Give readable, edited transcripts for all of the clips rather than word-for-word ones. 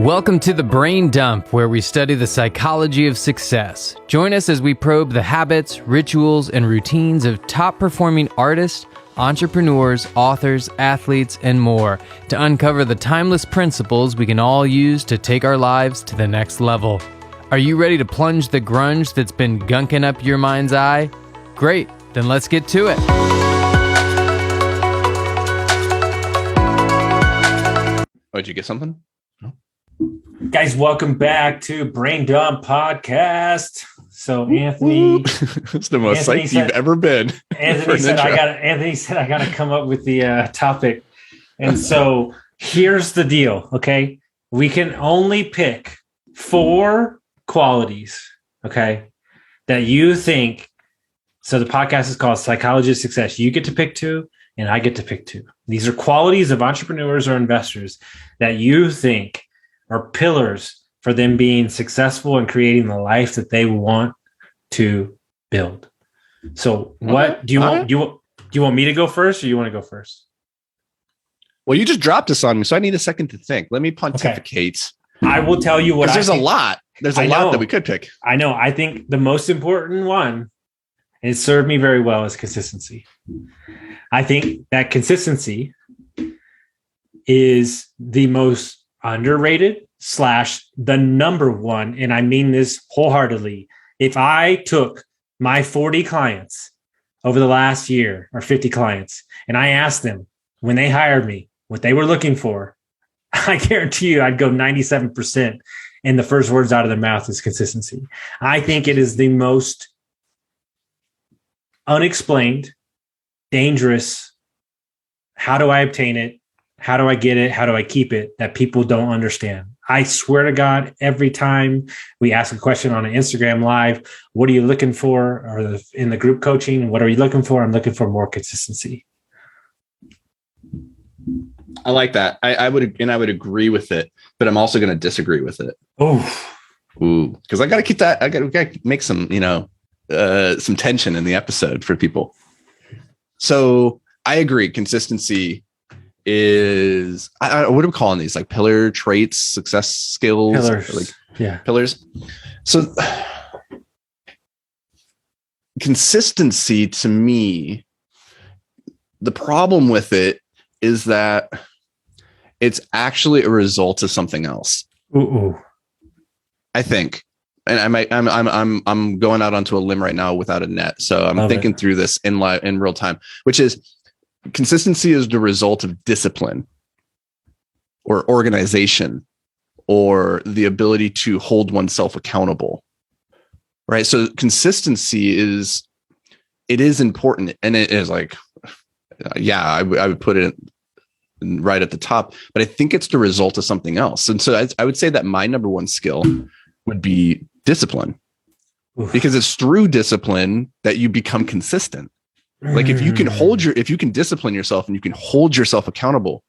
Welcome to The Brain Dump, where we study the psychology of success. Join us as we probe the habits, rituals, and routines of top-performing artists, entrepreneurs, authors, athletes, and more to uncover the timeless principles we can all use to take our lives to the next level. Are you ready to plunge the grunge that's been gunking up your mind's eye? Great, then let's get to it. Oh, did you get something? Guys, welcome back to Brain Dump Podcast. So Anthony, it's the most psyched you've ever been. Anthony said I got to come up with the topic. And so here's the deal, okay? We can only pick 4 qualities, okay, that you think. So the podcast is called Psychology of Success. You get to pick 2 and I get to pick 2. These are qualities of entrepreneurs or investors that you think are pillars for them being successful and creating the life that they want to build. So what do you want? Do you want me to go first or you want to go first? Well, you just dropped this on me, so I need a second to think. Let me pontificate. Okay. I will tell you what there's a lot. There's a lot that we could pick. I know. I think the most important one, and it served me very well, is consistency. I think that consistency is the most underrated / the number one. And I mean this wholeheartedly. If I took my 40 clients over the last year or 50 clients, and I asked them when they hired me what they were looking for, I guarantee you I'd go 97%. And the first words out of their mouth is consistency. I think it is the most unexplained, dangerous, how do I obtain it? How do I get it? How do I keep it? That people don't understand. I swear to God, every time we ask a question on an Instagram Live, what are you looking for? Or in the group coaching, what are you looking for? I'm looking for more consistency. I like that. I would agree with it, but I'm also going to disagree with it. Ooh, because I got to keep that. I got to make some, some tension in the episode for people. So I agree. Consistency is what are we calling these? Like pillar traits, success skills, pillars. So consistency, to me, the problem with it is that it's actually a result of something else. I think, and I'm going out onto a limb right now without a net, so I'm thinking through this in real time, which is consistency is the result of discipline or organization or the ability to hold oneself accountable, right? So consistency is important, and it is like, I would put it right at the top, but I think it's the result of something else. And so I would say that my number one skill would be discipline. Because it's through discipline that you become consistent. Like if you can discipline yourself and you can hold yourself accountable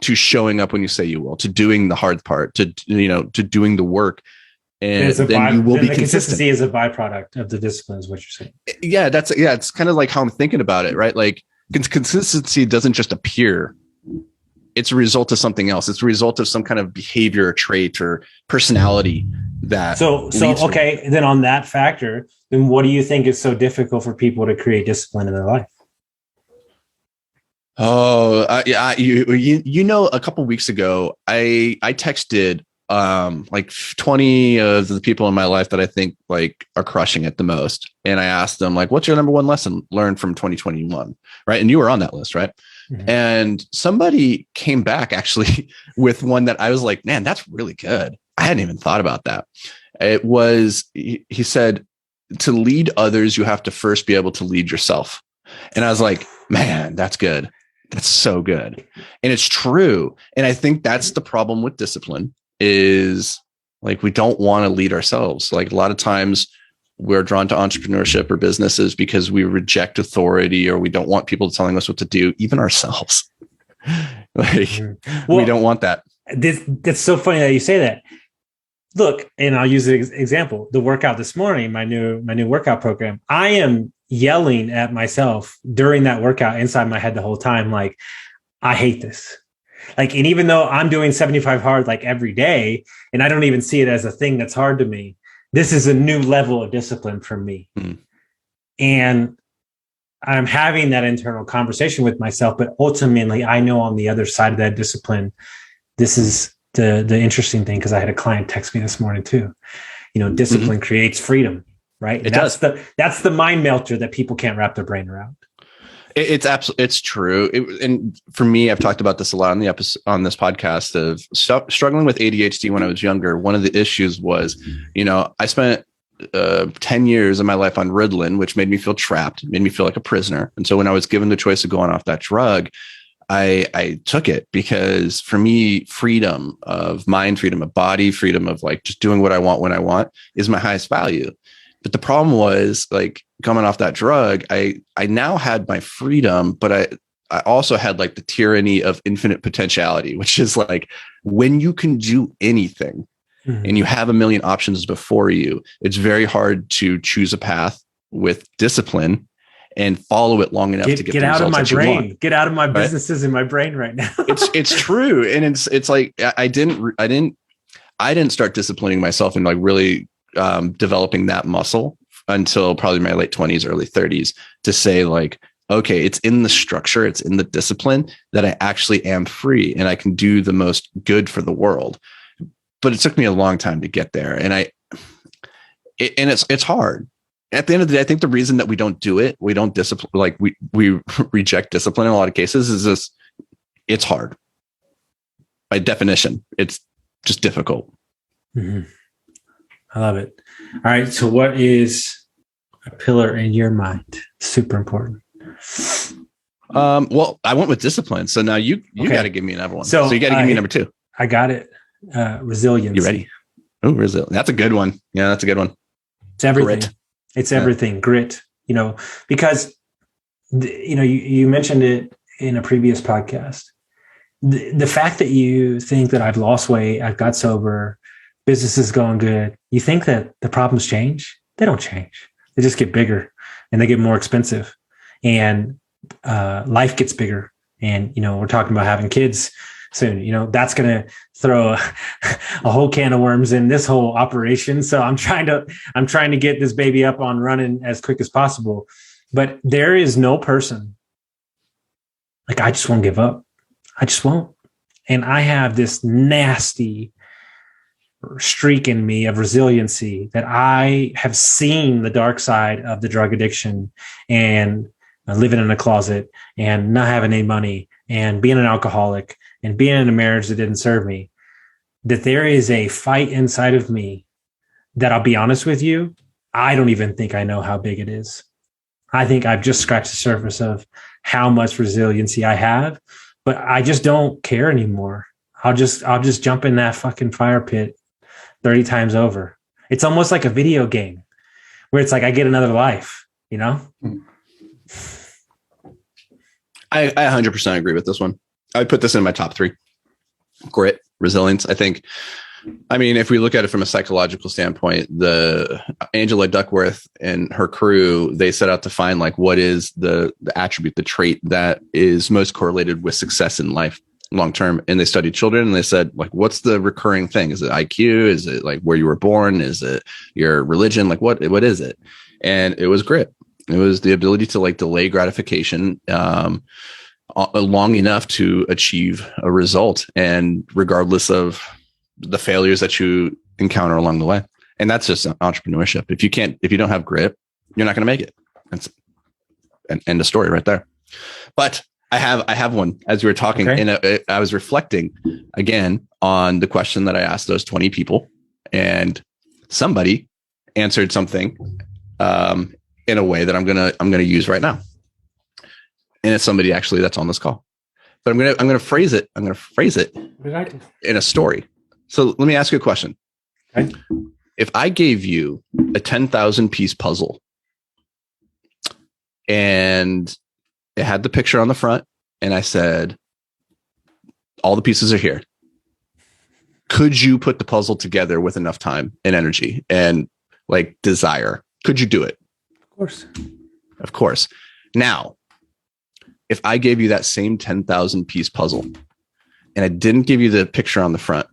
to showing up when you say you will, to doing the hard part, to doing the work, and then you will be consistent. Consistency is a byproduct of the discipline, is what you're saying. Yeah, it's kind of like how I'm thinking about it, right? Like consistency doesn't just appear. It's a result of something else. It's a result of some kind of behavior or trait or personality that. So okay. Then on that factor, then what do you think is so difficult for people to create discipline in their life? A couple of weeks ago, I texted like 20 of the people in my life that I think like are crushing it the most, and I asked them like, "What's your number one lesson learned from 2021?" Right, and you were on that list, right? Mm-hmm. And somebody came back actually with one that I was like, man, that's really good. I hadn't even thought about that. It was, he said, to lead others, you have to first be able to lead yourself. And I was like, man, that's good. That's so good. And it's true. And I think that's the problem with discipline is like, we don't want to lead ourselves. Like a lot of times we're drawn to entrepreneurship or businesses because we reject authority or we don't want people telling us what to do, even ourselves. We don't want that. That's so funny that you say that. Look, and I'll use an example. The workout this morning, my new workout program, I am yelling at myself during that workout inside my head the whole time, like, I hate this. Like, and even though I'm doing 75 hard like every day, and I don't even see it as a thing that's hard to me, this is a new level of discipline for me. And I'm having that internal conversation with myself, but ultimately I know on the other side of that discipline, this is the interesting thing, because I had a client text me this morning too. Discipline creates freedom, right? That's the mind melter that people can't wrap their brain around. It's true. And for me, I've talked about this a lot on this podcast of struggling with ADHD when I was younger. One of the issues was, I spent 10 years of my life on Ritalin, which made me feel trapped, made me feel like a prisoner. And so when I was given the choice of going off that drug, I took it, because for me, freedom of mind, freedom of body, freedom of like just doing what I want when I want is my highest value. But the problem was, like, coming off that drug, I now had my freedom, but I also had like the tyranny of infinite potentiality, which is like when you can do anything and you have a million options before you, it's very hard to choose a path with discipline and follow it long enough to get the out of results my that you brain. want. Get out of my businesses in my brain right now. It's true. And it's like, I didn't start disciplining myself and like really developing that muscle until probably my late 20s, early 30s, to say like, okay, it's in the structure, it's in the discipline that I actually am free and I can do the most good for the world. But it took me a long time to get there. And it's hard. At the end of the day, I think the reason that we don't do it, we don't discipline, like we reject discipline in a lot of cases, is this: it's hard. By definition, it's just difficult. I love it. All right. So what is a pillar in your mind? Super important. Well, I went with discipline. So now you got to give me another one. So you got to give me number 2. I got it. Resilience. You ready? Oh, resilience. That's a good one. Yeah, that's a good one. It's everything. Grit. It's everything. Grit, because, you mentioned it in a previous podcast. The fact that you think that I've lost weight, I've got sober, business is going good, you think that the problems change? They don't change. They just get bigger and they get more expensive, and life gets bigger. And, we're talking about having kids soon. That's going to throw a whole can of worms in this whole operation. So I'm trying to get this baby up on running as quick as possible. But there is no person, like, I just won't give up. I just won't. And I have this nasty streak in me of resiliency that I have seen the dark side of the drug addiction and living in a closet and not having any money and being an alcoholic and being in a marriage that didn't serve me, that there is a fight inside of me that, I'll be honest with you, I don't even think I know how big it is. I think I've just scratched the surface of how much resiliency I have, but I just don't care anymore. I'll just jump in that fucking fire pit 30 times over. It's almost like a video game where it's like I get another life, I 100% agree with this one. I would put this in my top 3. Grit, resilience. If we look at it from a psychological standpoint, the Angela Duckworth and her crew, they set out to find like what is the attribute, the trait that is most correlated with success in life long term. And they studied children and they said, like, what's the recurring thing? Is it IQ? Is it like where you were born? Is it your religion? Like what is it? And it was grit. It was the ability to like delay gratification long enough to achieve a result, and regardless of the failures that you encounter along the way. And that's just entrepreneurship. If you don't have grit, you're not going to make it. That's an end of story right there. But I have one. As we were talking, and I was reflecting again on the question that I asked those 20 people, and somebody answered something in a way that I'm gonna use right now. And it's somebody actually that's on this call. But I'm gonna phrase it. I'm gonna phrase it in a story. So let me ask you a question. Okay. If I gave you a 10,000 piece puzzle and it had the picture on the front, and I said, all the pieces are here, could you put the puzzle together with enough time and energy and like desire? Could you do it? Of course. Of course. Now, if I gave you that same 10,000 piece puzzle and I didn't give you the picture on the front,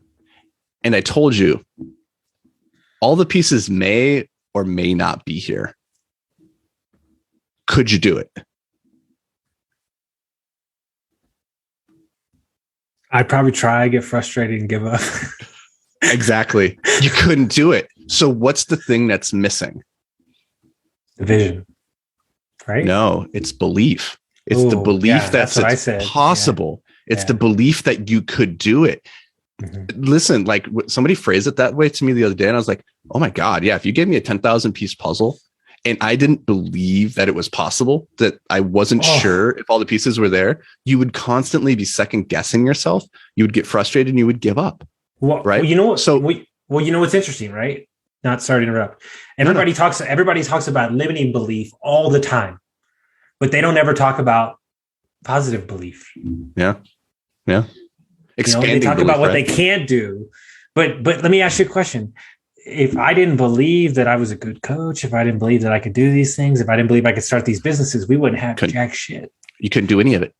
and I told you all the pieces may or may not be here, could you do it? I'd probably try, get frustrated, and give up. Exactly. You couldn't do it. So what's the thing that's missing? The vision, right? No, it's belief. It's the belief that it's possible. Yeah. It's the belief that you could do it. Mm-hmm. Listen, like somebody phrased it that way to me the other day, and I was like, oh my God, yeah, if you gave me a 10,000 piece puzzle and I didn't believe that it was possible, that I wasn't sure if all the pieces were there, you would constantly be second guessing yourself. You would get frustrated and you would give up. Well, right. Well, you know what? So, you know what's interesting, right? Not sorry to interrupt. Everybody talks about limiting belief all the time, but they don't ever talk about positive belief. Yeah. Yeah. They talk about what they can't do. But let me ask you a question. If I didn't believe that I was a good coach, if I didn't believe that I could do these things, if I didn't believe I could start these businesses, we wouldn't have jack shit. You couldn't do any of it.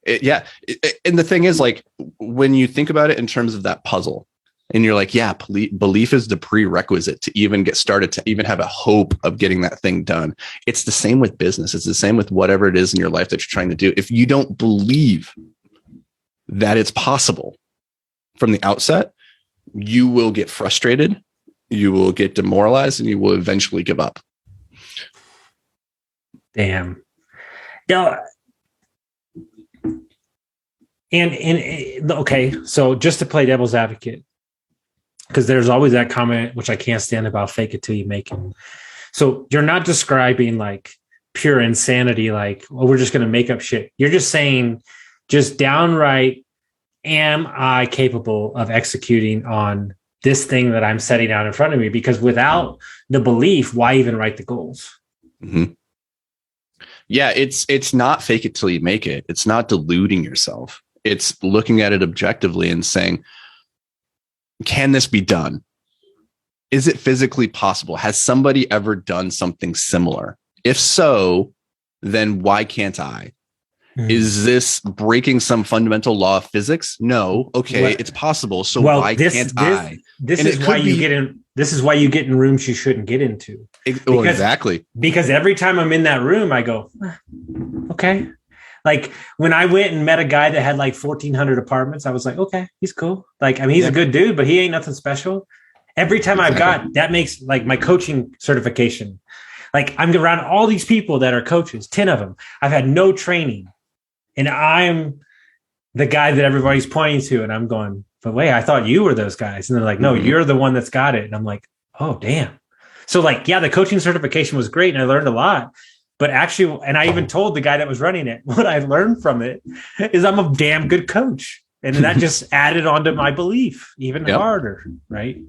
And the thing is, like, when you think about it in terms of that puzzle, and you're like, yeah, belief is the prerequisite to even get started, to even have a hope of getting that thing done. It's the same with business. It's the same with whatever it is in your life that you're trying to do. If you don't believe that it's possible from the outset, you will get frustrated, you will get demoralized, and you will eventually give up. Damn. Now, and okay, so just to play devil's advocate, because there's always that comment, which I can't stand, about fake it till you make it. So you're not describing like pure insanity, like, well, we're just going to make up shit. You're just saying, just downright, am I capable of executing on this thing that I'm setting out in front of me? Because without the belief, why even write the goals? Mm-hmm. Yeah, it's not fake it till you make it. It's not deluding yourself. It's looking at it objectively and saying, can this be done? Is it physically possible? Has somebody ever done something similar? If so, then why can't I? Is this breaking some fundamental law of physics? No. Okay, it's possible. So why can't I? This is why you get in. This is why you get in rooms you shouldn't get into. Exactly. Because every time I'm in that room, I go, okay. Like when I went and met a guy that had like 1,400 apartments, I was like, okay, he's cool. Like, I mean, he's a good dude, but he ain't nothing special. Every time I've got, that makes like my coaching certification. Like I'm around all these people that are coaches, 10 of them. I've had no training. And I'm the guy that everybody's pointing to. And I'm going, but wait, I thought you were those guys. And they're like, no, you're the one that's got it. And I'm like, oh, damn. So like, yeah, the coaching certification was great. And I learned a lot. But actually, and I even told the guy that was running it, what I learned from it is I'm a damn good coach. And that just added on to my belief even harder. Right.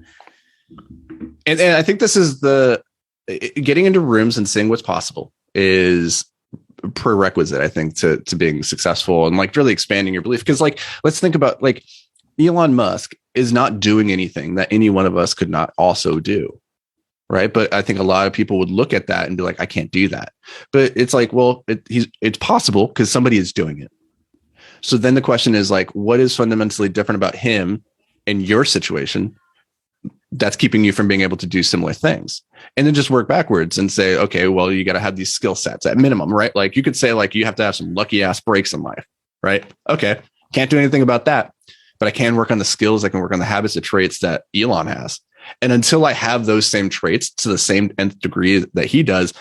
And I think this is getting into rooms and seeing what's possible is prerequisite, I think, to being successful and like really expanding your belief. Because like, let's think about like Elon Musk is not doing anything that any one of us could not also do. Right. But I think a lot of people would look at that and be like, I can't do that. But it's like, well, it's possible because somebody is doing it. So then the question is like, what is fundamentally different about him and your situation that's keeping you from being able to do similar things? And then just work backwards and say, okay, well, you got to have these skill sets at minimum, right? Like you could say like, you have to have some lucky ass breaks in life, right? Okay. Can't do anything about that, but I can work on the skills. I can work on the habits, the traits that Elon has. And until I have those same traits to the same nth degree that he does,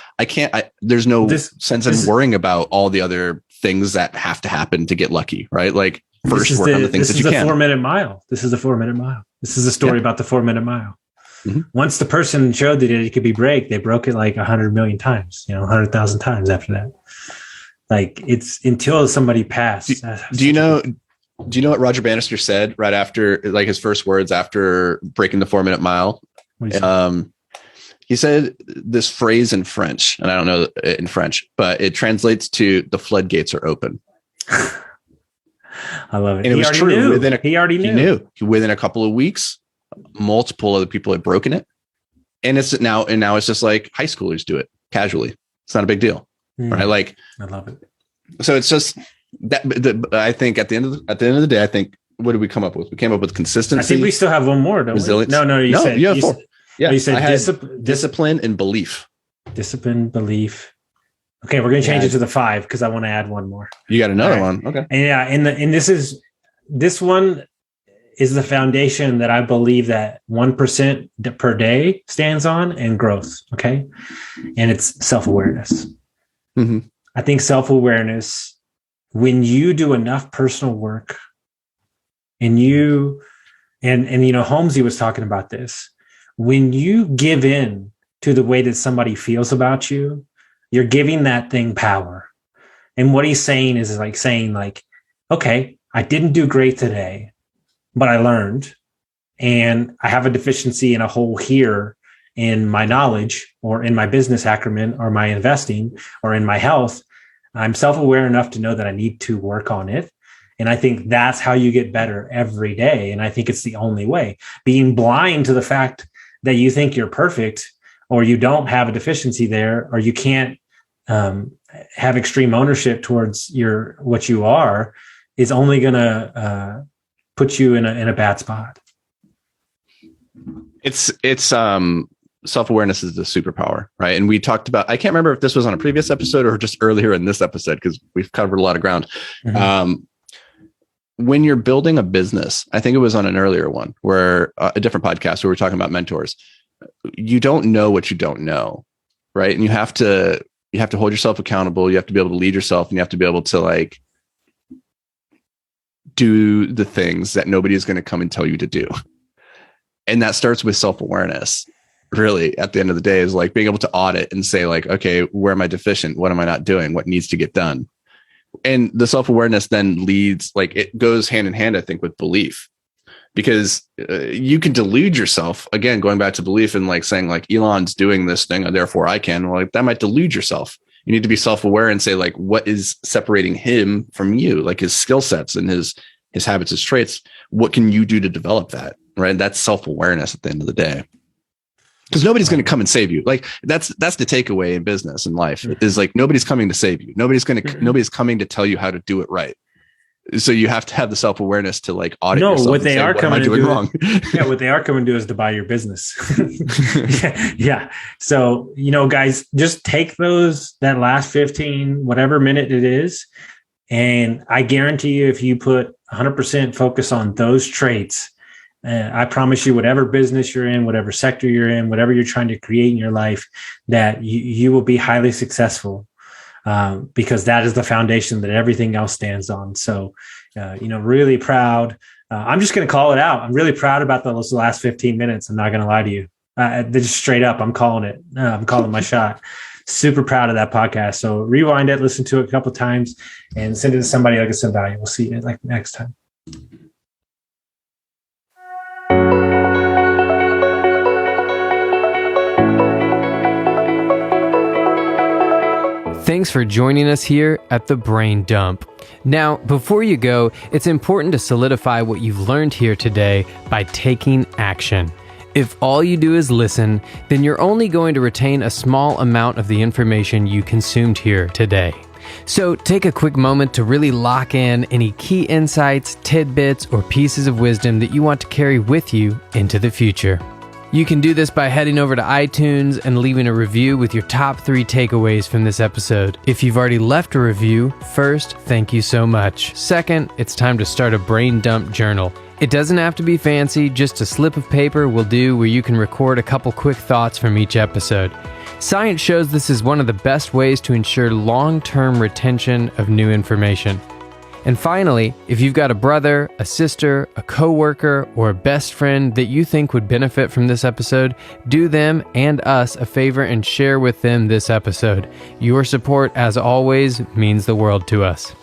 there's no sense in worrying about all the other things that have to happen to get lucky, right? Like first work on the things that you can. This is the 4-minute mile. This is the 4-minute mile. This is a story about the 4-minute mile. Mm-hmm. Once the person showed that it could be they broke it like 100 million times, 100,000 times after that. Like it's until somebody passed. Do you know what Roger Bannister said right after, like his first words after breaking the 4-minute mile? He said this phrase in French, and I don't know it in French, but it translates to the floodgates are open. I love it. And it was true. He already knew. He knew. Within a couple of weeks, multiple other people had broken it. And now it's just like high schoolers do it casually. It's not a big deal. Right. Like, I love it. So it's just that I think at the end of the day, I think what did we come up with? We came up with consistency. I think we still have one more, don't resilience. we? No, you said you four. You said discipline and belief. Discipline, belief. Okay, we're going to change it to the 5 because I want to add one more. You got another one. Okay. And this one is the foundation that I believe that 1% per day stands on, and growth. Okay. And it's self-awareness. Mm-hmm. I think self-awareness, when you do enough personal work and Holmesy was talking about this, when you give in to the way that somebody feels about you, you're giving that thing power. And what he's saying is saying, okay, I didn't do great today, but I learned, and I have a deficiency in a hole here in my knowledge or in my business acumen or my investing or in my health. I'm self-aware enough to know that I need to work on it. And I think that's how you get better every day. And I think it's the only way. Being blind to the fact that you think you're perfect, or you don't have a deficiency there, or you can't have extreme ownership towards what you are, is only going to put you in a bad spot. It's self-awareness is the superpower, right? And we talked about, I can't remember if this was on a previous episode or just earlier in this episode, because we've covered a lot of ground. Mm-hmm. When you're building a business, I think it was on an earlier one where a different podcast where we're talking about mentors. You don't know what you don't know, right? And you have to hold yourself accountable. You have to be able to lead yourself, and you have to be able to do the things that nobody is going to come and tell you to do. And that starts with self-awareness. Really, at the end of the day, is being able to audit and say okay, where am I deficient? What am I not doing? What needs to get done? And the self-awareness then leads, it goes hand in hand, I think, with belief, because you can delude yourself, again, going back to belief and saying Elon's doing this thing, therefore I can. Well, that might delude yourself. You need to be self-aware and say what is separating him from you, his skill sets and his habits, his traits. What can you do to develop that? Right. That's self-awareness at the end of the day. Because nobody's going to come and save you. That's the takeaway in business and life is nobody's coming to save you. Nobody's coming to tell you how to do it right. So you have to have the self-awareness to audit yourself. What they are coming to do wrong? Yeah, what they are coming to do is to buy your business. Yeah. So, guys, just take that last 15, whatever minute it is. And I guarantee you, if you put 100% focus on those traits, I promise you, whatever business you're in, whatever sector you're in, whatever you're trying to create in your life, that you will be highly successful, because that is the foundation that everything else stands on. So, really proud. I'm just going to call it out. I'm really proud about those last 15 minutes. I'm not going to lie to you. Just straight up, I'm calling it. I'm calling my shot. Super proud of that podcast. So rewind it, listen to it a couple of times, and send it to somebody that gets some value. We'll see you next time. Thanks for joining us here at the Brain Dump. Now, before you go, it's important to solidify what you've learned here today by taking action. If all you do is listen, then you're only going to retain a small amount of the information you consumed here today. So take a quick moment to really lock in any key insights, tidbits, or pieces of wisdom that you want to carry with you into the future. You can do this by heading over to iTunes and leaving a review with your top 3 takeaways from this episode. If you've already left a review, first, thank you so much. Second, it's time to start a brain dump journal. It doesn't have to be fancy, just a slip of paper will do, where you can record a couple quick thoughts from each episode. Science shows this is one of the best ways to ensure long-term retention of new information. And finally, if you've got a brother, a sister, a coworker, or a best friend that you think would benefit from this episode, do them and us a favor and share with them this episode. Your support, as always, means the world to us.